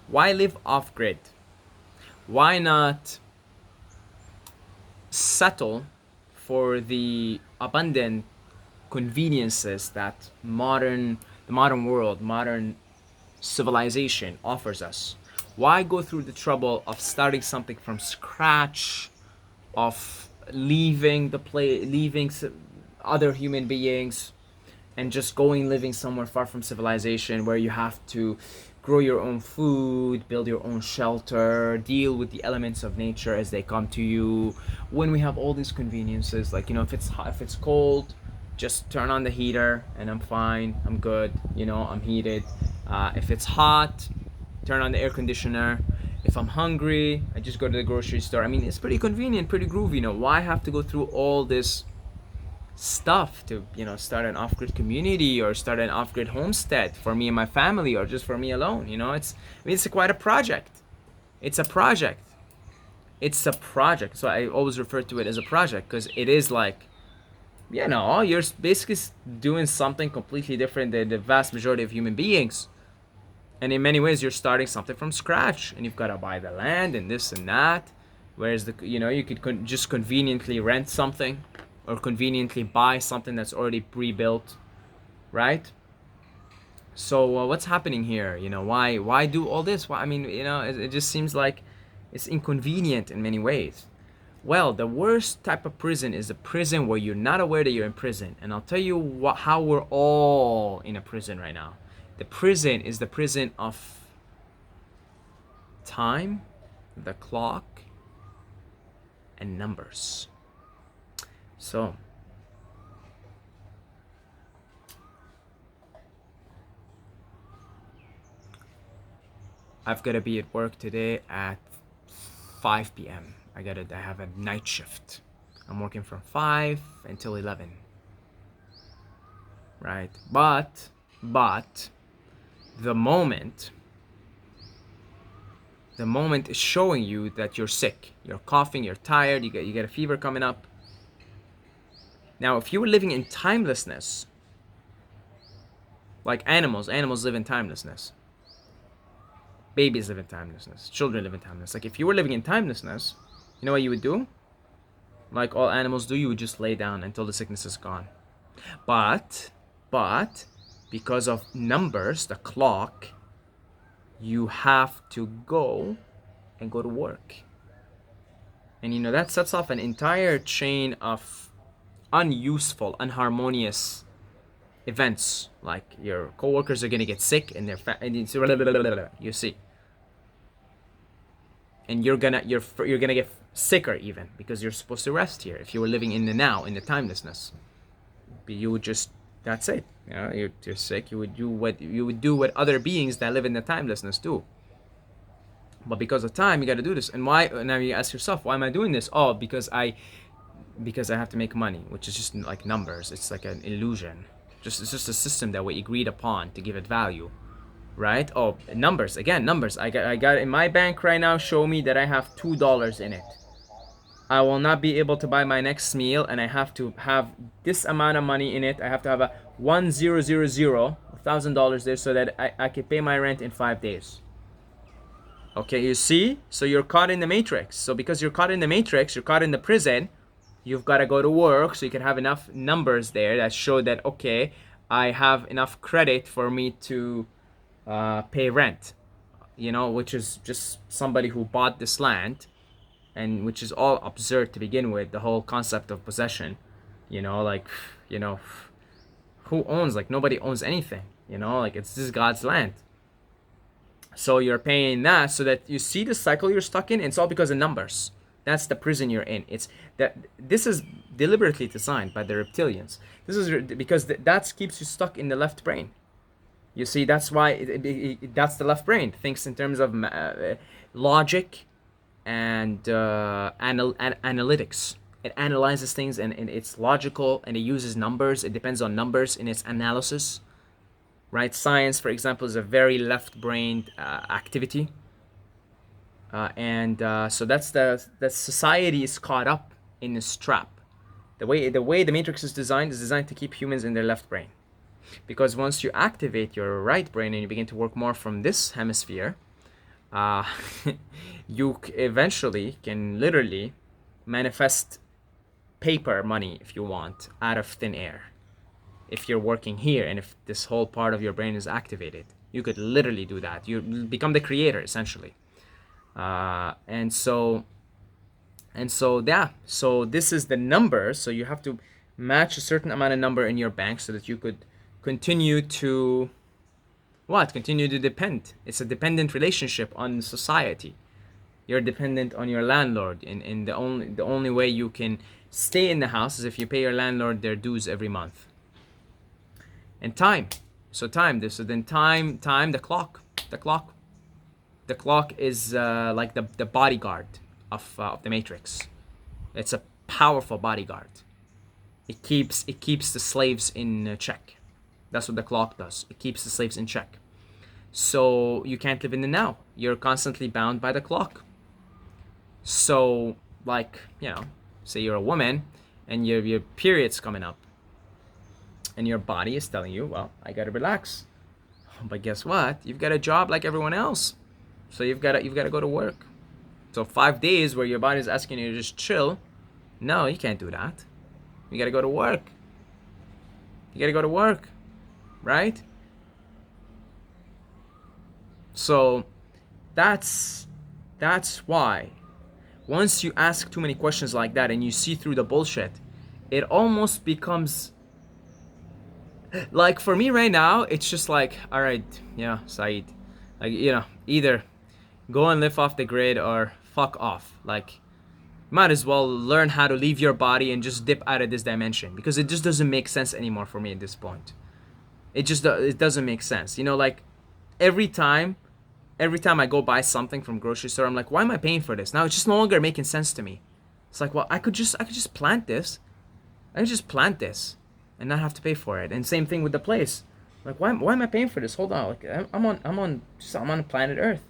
Why live off grid? Why not settle for the abundant conveniences that the modern world, modern civilization offers us? Why go through the trouble of starting something from scratch, of leaving other human beings, and just going living somewhere far from civilization where you have to grow your own food, build your own shelter, deal with the elements of nature as they come to you, when we have all these conveniences, like, if it's hot, if it's cold, just turn on the heater and I'm fine, I'm good, I'm heated. If it's hot, turn on the air conditioner. If I'm hungry, I just go to the grocery store. I mean, it's pretty convenient, pretty groovy. Why have to go through all this stuff to start an off-grid community or start an off-grid homestead for me and my family, or just for me alone? It's quite a project. It's a project. So I always refer to it as a project, because it is like, you're basically doing something completely different than the vast majority of human beings. And in many ways, you're starting something from scratch, and you've got to buy the land and this and that. Whereas you could just conveniently rent something, or conveniently buy something that's already pre-built, right? So what's happening here? Why do all this? Why? I mean, it just seems like it's inconvenient in many ways. Well, the worst type of prison is a prison where you're not aware that you're in prison. And I'll tell you how we're all in a prison right now. The prison is the prison of time, the clock, and numbers. So, I've got to be at work today at 5 p.m. I have a night shift. I'm working from 5 until 11. Right? But the moment is showing you that you're sick, you're coughing, you're tired, you get a fever coming up. Now, if you were living in timelessness, like animals live in timelessness. Babies live in timelessness. Children live in timelessness. Like, if you were living in timelessness, you know what you would do? Like all animals do, you would just lay down until the sickness is gone. But because of numbers, the clock, you have to go to work. And that sets off an entire chain of unuseful, unharmonious events. Like, your coworkers are gonna get sick, and you see, and you're gonna get sicker even, because you're supposed to rest here. If you were living in the now, in the timelessness, you would just, that's it. You're sick. You would do what other beings that live in the timelessness do. But because of time, you got to do this. And why? Now you ask yourself, why am I doing this? Oh, because I have to make money, which is just like numbers. It's like an illusion. It's just a system that we agreed upon to give it value, right? Oh, numbers again. Numbers. I got in my bank right now. Show me that I have $2 in it. I will not be able to buy my next meal, and I have to have this amount of money in it. I have to have a $1,000 there, so that I can pay my rent in 5 days. Okay, you see? So you're caught in the matrix. So because you're caught in the matrix, you're caught in the prison, you've got to go to work so you can have enough numbers there that show that, okay, I have enough credit for me to pay rent, which is just somebody who bought this land, and which is all absurd to begin with, the whole concept of possession. Who owns? Like, nobody owns anything, like, it's just God's land. So you're paying that, so that you see the cycle you're stuck in. It's all because of numbers. That's the prison you're in. It's that this is deliberately designed by the reptilians. This is because that keeps you stuck in the left brain. You see, that's why that's the left brain. Thinks in terms of logic and analytics. It analyzes things, and it's logical, and it uses numbers. It depends on numbers in its analysis. Right? Science, for example, is a very left-brained activity, and so that's the society is caught up in this trap. The way the Matrix is designed to keep humans in their left brain, because once you activate your right brain and you begin to work more from this hemisphere, uh, you eventually can literally manifest paper money if you want out of thin air. If you're working here and if this whole part of your brain is activated, you could literally do that. You become the creator essentially. And so yeah, so this is the number. So you have to match a certain amount of number in your bank so that you could continue to continue to depend. It's a dependent relationship on society. You're dependent on your landlord, and the only way you can stay in the house is if you pay your landlord their dues every month. And time. So the clock is like the bodyguard of the Matrix. It's a powerful bodyguard. It keeps the slaves in check. That's what the clock does. It keeps the slaves in check. So you can't live in the now. You're constantly bound by the clock. So, like, say you're a woman and your period's coming up, and your body is telling you, well, I gotta relax. But guess what? You've got a job like everyone else. So you've gotta go to work. So 5 days where your body's asking you to just chill, no, you can't do that. You gotta go to work. Right? So that's why once you ask too many questions like that and you see through the bullshit, it almost becomes like, for me right now, it's just like, all right, Saeed, like, either go and live off the grid or fuck off. Like, might as well learn how to leave your body and just dip out of this dimension, because it just doesn't make sense anymore for me at this point. It doesn't make sense. Like, every time I go buy something from grocery store, I'm like, why am I paying for this? Now it's just no longer making sense to me. It's like, well, I could just plant this. And not have to pay for it. And same thing with the place. Like, why am I paying for this? Hold on. Like, I'm on planet Earth.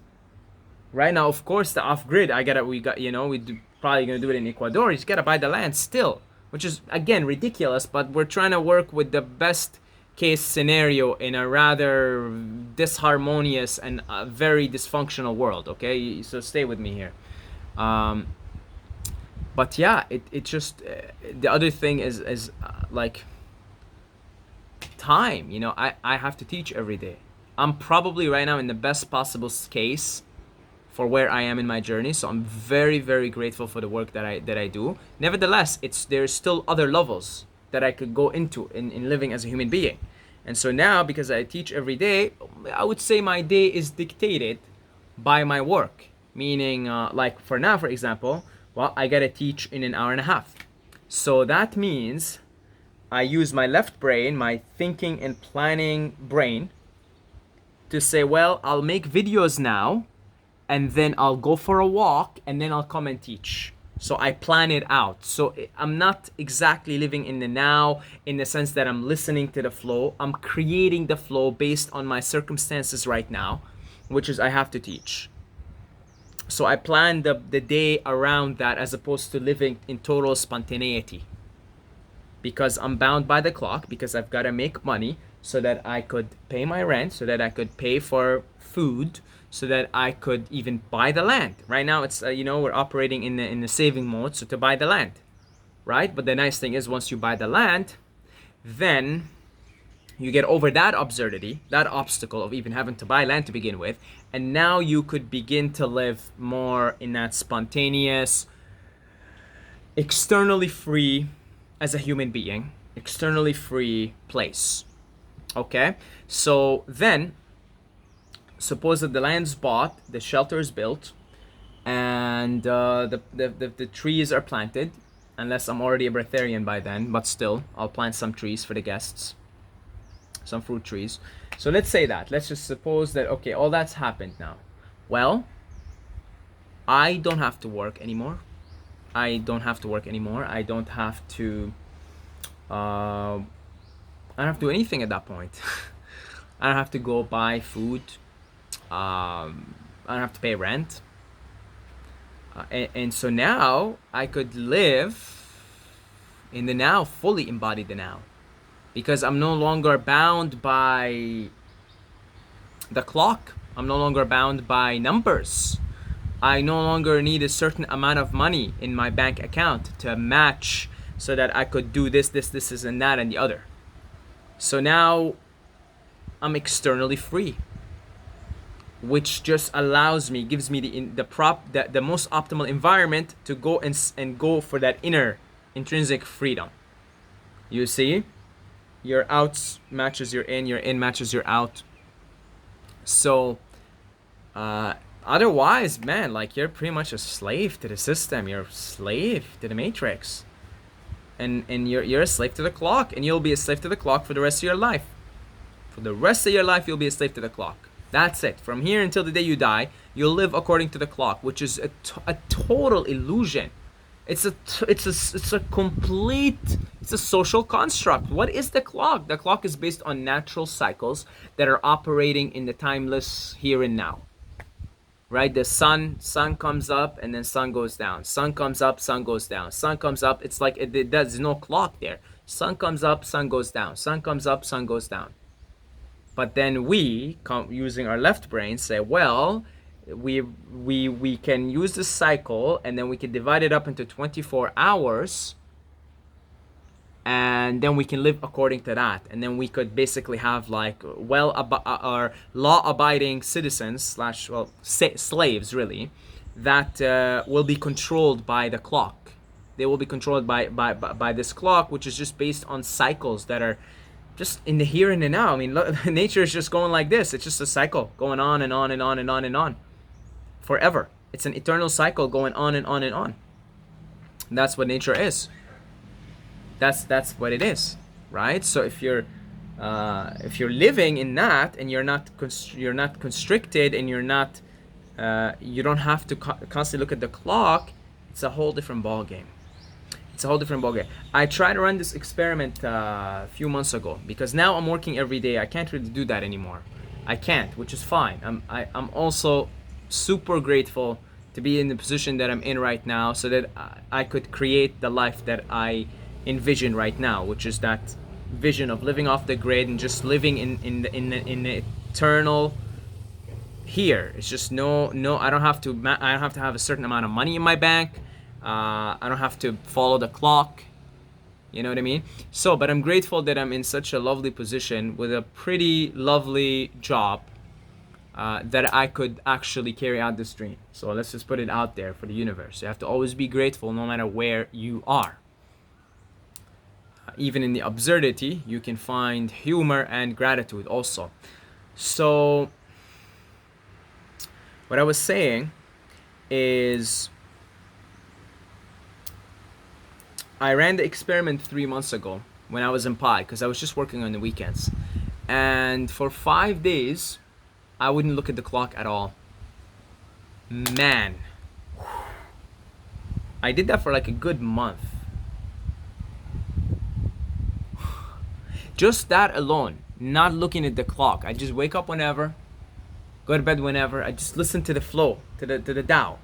Right now, of course, the off grid. Probably gonna do it in Ecuador. You just gotta buy the land still, which is again ridiculous. But we're trying to work with the best case scenario in a rather disharmonious and very dysfunctional world. Okay, so stay with me here. But yeah, it just the other thing is like time. I have to teach every day. I'm probably right now in the best possible case for where I am in my journey, so I'm very, very grateful for the work that I do. Nevertheless, there's still other levels that I could go into in living as a human being. And so now, because I teach every day, I would say my day is dictated by my work. Meaning, like for now, for example, well, I gotta teach in an hour and a half. So that means I use my left brain, my thinking and planning brain, to say, well, I'll make videos now, and then I'll go for a walk, and then I'll come and teach. So I plan it out. So I'm not exactly living in the now in the sense that I'm listening to the flow. I'm creating the flow based on my circumstances right now, which is I have to teach. So I plan the day around that, as opposed to living in total spontaneity. Because I'm bound by the clock, because I've got to make money so that I could pay my rent, so that I could pay for food, so that I could even buy the land. Right now, it's we're operating in the saving mode, so to buy the land, right? But the nice thing is, once you buy the land, then you get over that absurdity, that obstacle of even having to buy land to begin with, and now you could begin to live more in that spontaneous, externally free, as a human being, externally free place. Okay, so then suppose that the land's bought, the shelter is built, and the trees are planted, unless I'm already a breatharian by then, but still, I'll plant some trees for the guests, some fruit trees. So let's say that. Let's just suppose that, okay, all that's happened now. Well, I don't have to work anymore. I don't have to do anything at that point. I don't have to go buy food. I don't have to pay rent. And so now I could live in the now, fully embody the now. Because I'm no longer bound by the clock. I'm no longer bound by numbers. I no longer need a certain amount of money in my bank account to match so that I could do this, and that, and the other. So now I'm externally free, which just allows me, gives me the most optimal environment to go and go for that inner intrinsic freedom. You see, your out matches your in matches your out. So otherwise, man, like, you're pretty much a slave to the system. You're a slave to the matrix, and you're a slave to the clock, and you'll be a slave to the clock for the rest of your life. For the rest of your life, you'll be a slave to the clock. That's it. From here until the day you die, you'll live according to the clock, which is a total illusion. It's a complete, it's a social construct. What is the clock? The clock is based on natural cycles that are operating in the timeless here and now. Right? The sun comes up and then sun goes down. Sun comes up, sun goes down. Sun comes up. It's like there's no clock there. Sun comes up, sun goes down. Sun comes up, sun goes down. But then we, using our left brain, say, well, we can use this cycle, and then we can divide it up into 24 hours, and then we can live according to that. And then we could basically have like our law-abiding citizens slash, well, slaves really, that will be controlled by the clock. They will be controlled by this clock, which is just based on cycles that are just in the here and the now. I mean, look, nature is just going like this. It's just a cycle going on and on and on and on and on forever. It's an eternal cycle going on and on and on. And that's what nature is. That's what it is, right? So if you're living in that, and you're not constricted, and you don't have to constantly look at the clock, it's a whole different ball game. It's a whole different ballgame. I tried to run this experiment a few months ago, because now I'm working every day. I can't really do that anymore. I can't, which is fine. I'm also super grateful to be in the position that I'm in right now, so that I could create the life that I envision right now, which is that vision of living off the grid and just living in the eternal here. It's just no. I don't have to have a certain amount of money in my bank. I don't have to follow the clock. You know what I mean? So, but I'm grateful that I'm in such a lovely position with a pretty lovely job, that I could actually carry out this dream. So let's just put it out there for the universe. You have to always be grateful no matter where you are. Even in the absurdity, you can find humor and gratitude also. So, what I was saying is, I ran the experiment 3 months ago when I was in Pi, because I was just working on the weekends. And for 5 days, I wouldn't look at the clock at all. Man. I did that for like a good month. Just that alone, not looking at the clock. I just wake up whenever, go to bed whenever. I just listen to the flow, to the Tao.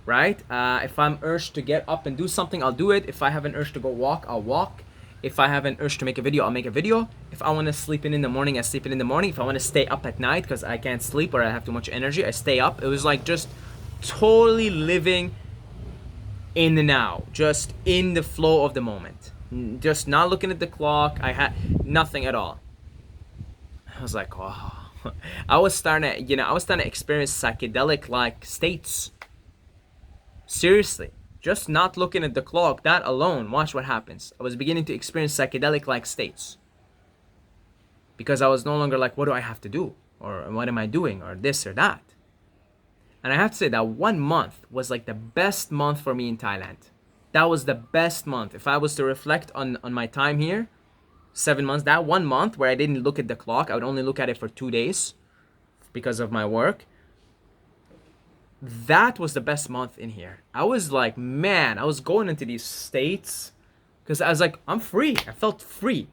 Right? If I'm urged to get up and do something, I'll do it. If I have an urge to go walk, I'll walk. If I have an urge to make a video, I'll make a video. If I want to sleep in the morning, I sleep in the morning. If I want to stay up at night because I can't sleep or I have too much energy, I stay up. It was like just totally living in the now, just in the flow of the moment, just not looking at the clock. I had nothing at all. I was like, wow. I was starting to experience psychedelic like states. Seriously, just not looking at the clock, that alone, watch what happens. I was beginning to experience psychedelic-like states. Because I was no longer like, what do I have to do? Or what am I doing? Or this or that. And I have to say that 1 month was like the best month for me in Thailand. That was the best month. If I was to reflect on my time here, 7 months, that 1 month where I didn't look at the clock, I would only look at it for 2 days because of my work. That was the best month in here. I was like, man, I was going into these states because I was like, I'm free. I felt free.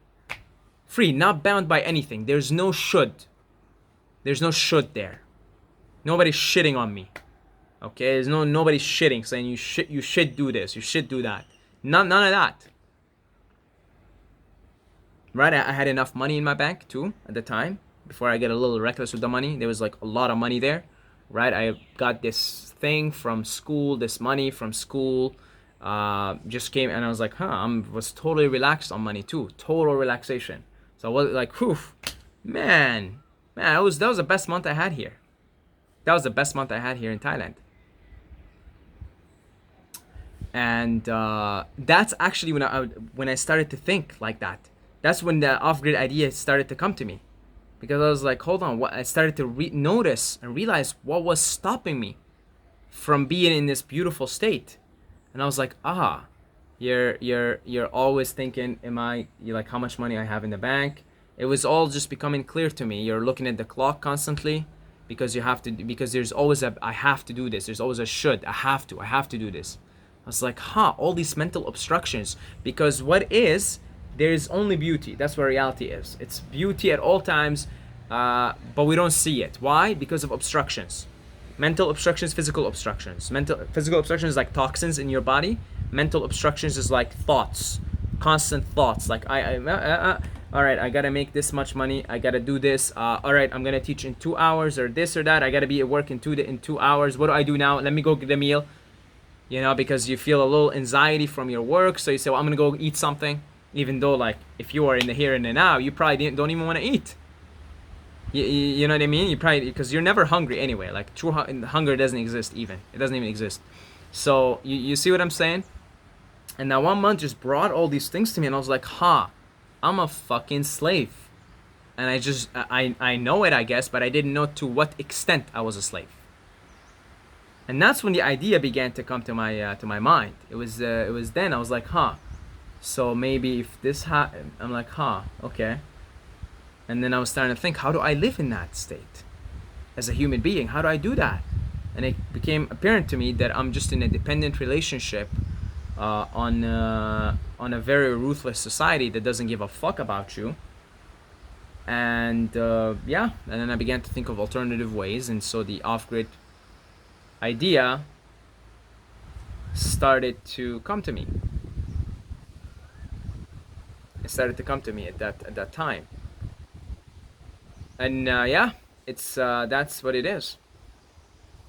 Free, not bound by anything. There's no should. There's no should there. Nobody's shitting on me. Okay? There's nobody shitting saying you should do this, you should do that. None of that. Right? I had enough money in my bank too at the time before I get a little reckless with the money, there was like a lot of money there, right? I got this thing from school, this money from school, just came, and I was like, huh, I was totally relaxed on money too, total relaxation. So I was like, whew, man, that was the best month I had here. That was the best month I had here in Thailand. And that's actually when I started to think like that. That's when the off-grid idea started to come to me, because I was like, hold on, what? I started to notice and realize what was stopping me from being in this beautiful state. And I was like, you're always thinking, you're like, how much money I have in the bank. It was all just becoming clear to me. You're looking at the clock constantly, because because there's always I have to do this. There's always a should. I have to do this. I was like, all these mental obstructions. Because there's only beauty. That's what reality is. It's beauty at all times, but we don't see it. Why? Because of obstructions. Mental obstructions, physical obstructions. Physical obstructions is like toxins in your body. Mental obstructions is like thoughts, constant thoughts. Like all right, I gotta make this much money. I gotta do this. All right, I'm gonna teach in 2 hours or this or that. I gotta be at work in 2 hours. What do I do now? Let me go get a meal. Because you feel a little anxiety from your work, so you say, well, I'm gonna go eat something, even though, like, if you are in the here and the now, you probably don't even want to eat. You know what I mean? You probably, because you're never hungry anyway. Like, true hunger doesn't exist even. It doesn't even exist. So you see what I'm saying? And that 1 month just brought all these things to me, and I was like, I'm a fucking slave. And I know it, I guess, but I didn't know to what extent I was a slave. And that's when the idea began to come to my mind. It was then I was like, so maybe if this I'm like, okay. And then I was starting to think, how do I live in that state as a human being? How do I do that? And it became apparent to me that I'm just in a dependent relationship on a very ruthless society that doesn't give a fuck about you. And and then I began to think of alternative ways, and so the off-grid idea started to come to me. It started to come to me at that time. And it's that's what it is.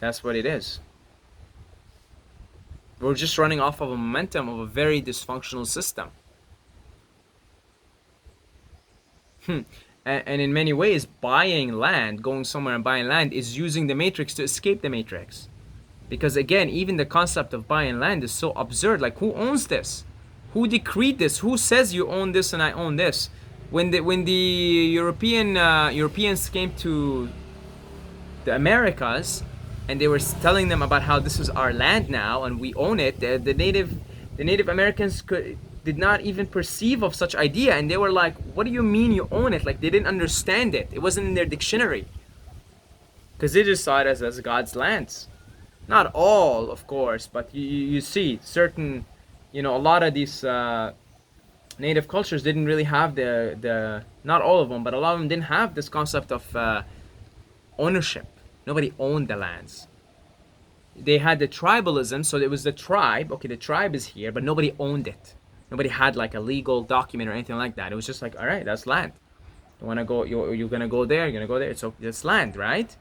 That's what it is. We're just running off of a momentum of a very dysfunctional system. And in many ways, buying land, going somewhere and buying land, is using the matrix to escape the matrix. Because again, even the concept of buying land is so absurd. Like, who owns this? Who decreed this? Who says you own this and I own this? When the Europeans came to the Americas, and they were telling them about how this is our land now and we own it, the Native Americans did not even perceive of such idea, and they were like, what do you mean you own it? Like, they didn't understand it. It wasn't in their dictionary, because they just saw it as God's lands. Not all, of course, but you see certain, a lot of these native cultures didn't really have the not all of them, but a lot of them didn't have this concept of ownership. Nobody owned the lands. They had the tribalism, so it was the tribe. Okay, the tribe is here, but nobody owned it. Nobody had like a legal document or anything like that. It was just like, all right, that's land. You wanna go? You're gonna go there. You're gonna go there. So it's land, right?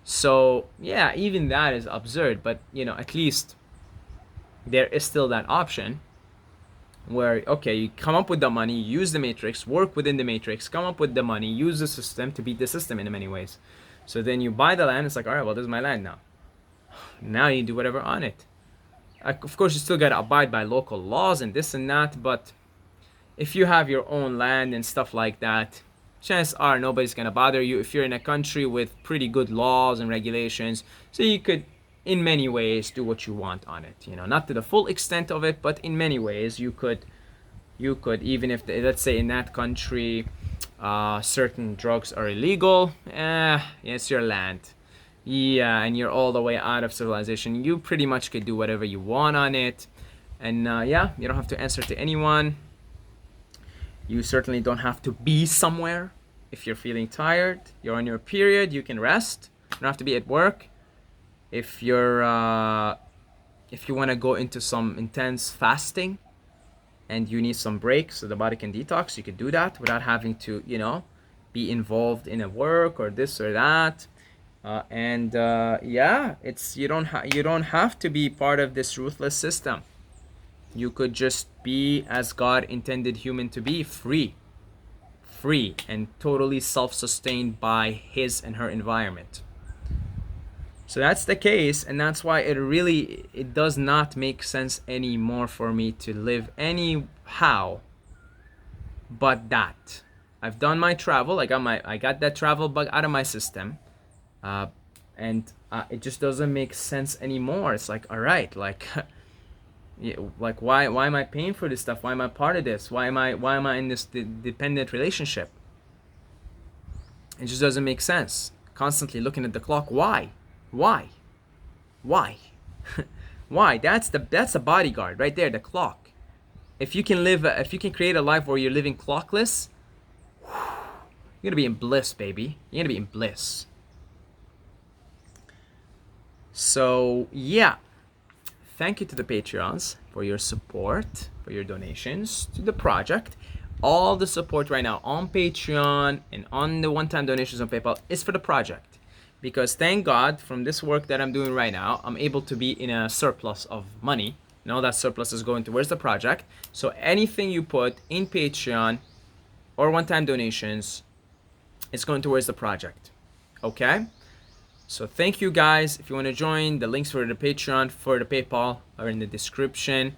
So yeah, even that is absurd. But at least there is still that option where, okay, you come up with the money, use the matrix, work within the matrix, come up with the money, use the system to beat the system in many ways. So then you buy the land. It's like, all right, well, this is my land now. Now you do whatever on it. Of course, you still gotta abide by local laws and this and that, but if you have your own land and stuff like that, chances are nobody's gonna bother you if you're in a country with pretty good laws and regulations. So you could, in many ways, do what you want on it. Not to the full extent of it, but in many ways you could, even if let's say in that country certain drugs are illegal, it's your land. Yeah, and you're all the way out of civilization. You pretty much could do whatever you want on it. And you don't have to answer to anyone. You certainly don't have to be somewhere. If you're feeling tired, you're on your period, you can rest. You don't have to be at work. If you're if you want to go into some intense fasting and you need some break so the body can detox, you could do that without having to, be involved in a work or this or that. Yeah, it's you don't have to be part of this ruthless system. You could just be as God intended human to be, free and totally self-sustained by his and her environment. So that's the case, and that's why it does not make sense anymore for me to live anyhow but that. I've done my travel. I got that travel bug out of my system, and it just doesn't make sense anymore. It's like, all right, like, yeah, like why am I paying for this stuff? Why am I part of this? Why am I in this dependent relationship? It just doesn't make sense. Constantly looking at the clock. Why? Why? Why? That's the bodyguard right there, the clock. If you can create a life where you're living clockless, you're gonna be in bliss, baby. You're gonna be in bliss. So yeah, thank you to the Patreons for your support, for your donations to the project. All the support right now on Patreon and on the one-time donations on PayPal is for the project. Because thank God, from this work that I'm doing right now, I'm able to be in a surplus of money. And all that surplus is going towards the project. So anything you put in Patreon or one-time donations is going towards the project. Okay? So thank you guys. If you want to join, the links for the Patreon, for the PayPal are in the description.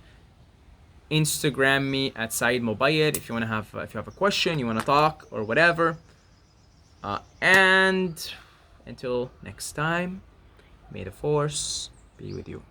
Instagram me at Saeed Mobayed if you have a question, you want to talk or whatever. And until next time, may the force be with you.